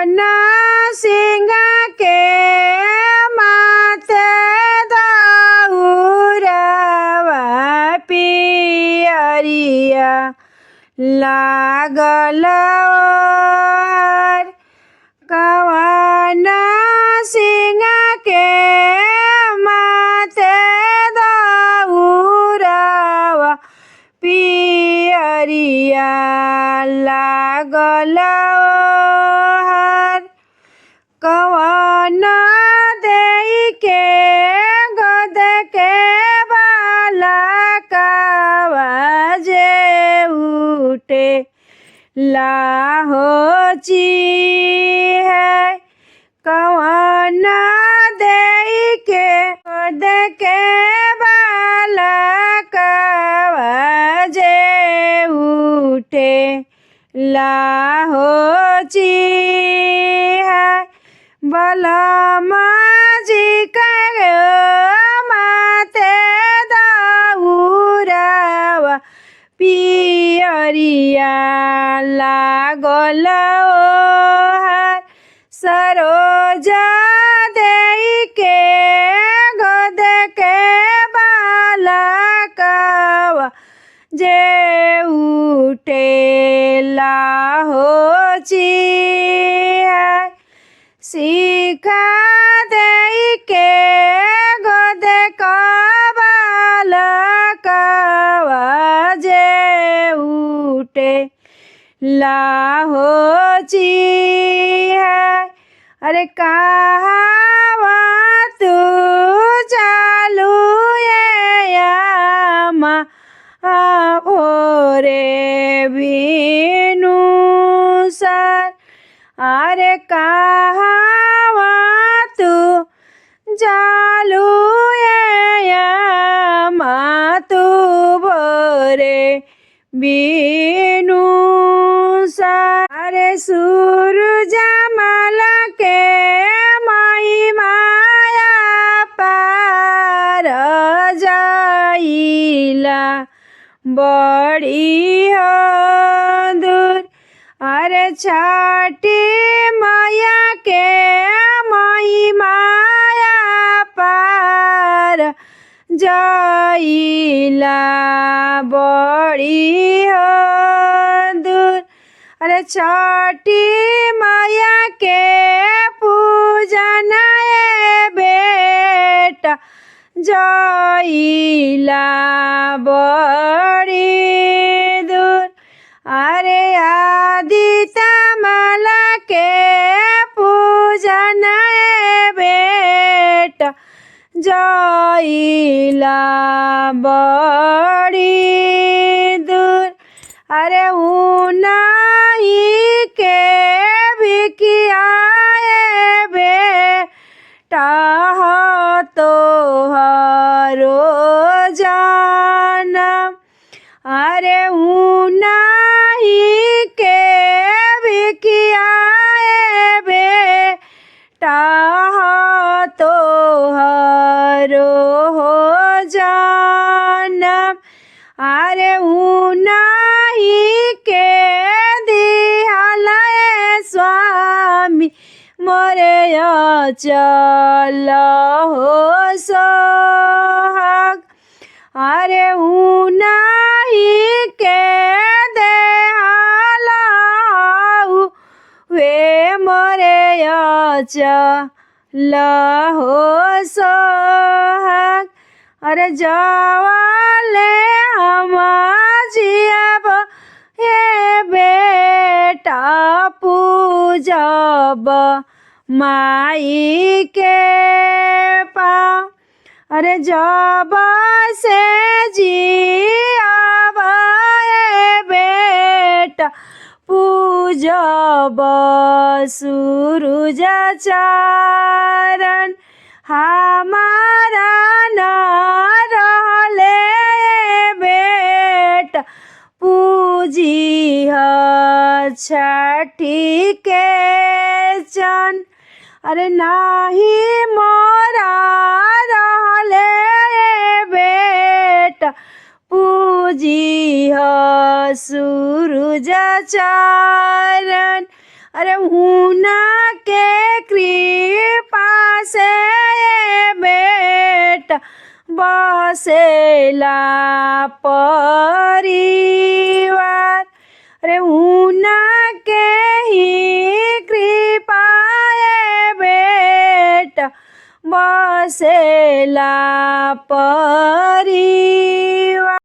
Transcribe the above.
कवन सिंह के माथे दौरवा पियरिया लागल ओहर। कवन सिंह के माथे दौरवा पियरिया लागल ओहर। कवन देई के गोद के बालकवा जे उठे लाहोची है। कवन देई के गोद के बालकवा जे उठे लाहोची है। बलमा जी के माथे दौरवा पियरिया लागल ओहर। सरोजा देई के गोद के बालकवा जे उठे लाहोची है। शिखा देई के गोद का बालकवा जे उठे लाहोची है। अरे कहवा तू चालू ये आमा भोरे बीनू सर। अरे कहवा तू चालू ये आमा तू भोरे बीनू सर। अरे सूरज मल के महिमाया पार जाइला बड़ी हो दूर। अरे छठी मैया के महिमाया पार जाइला बड़ी हो दूर। अरे छठी मैया के पूजन बेटा जाइला बड़ी दूर। अरे आदित्य मल के पूजन बेटा जाइला बड़ी दूर। अरे उनाही के बिकियाए बेटा हो तोहरो जनम। अरे उनाही के बिकियाए बेटा हो तोहरो जनम। अरे उनाही के दिहले स्वामी मोरे चल हो सोहाग। अरे उनाही के देहला वे मोरे चल हो सोहाग। अरे जवाले हम जियब हे बेटा पूजब माई के पाँव। अरे जब से जियब हे बेटा पूजब सूरज चरण। हमारा न रहले बेटा पूजिह छठी के चन। अरे नाही मोरा रहले बेटा पूजिह सूरज चरण। अरे उना के कृपा से ये बेटा बसेला परिवार। अरे उना के ही कृपा ये बेटा बसेला परिवार।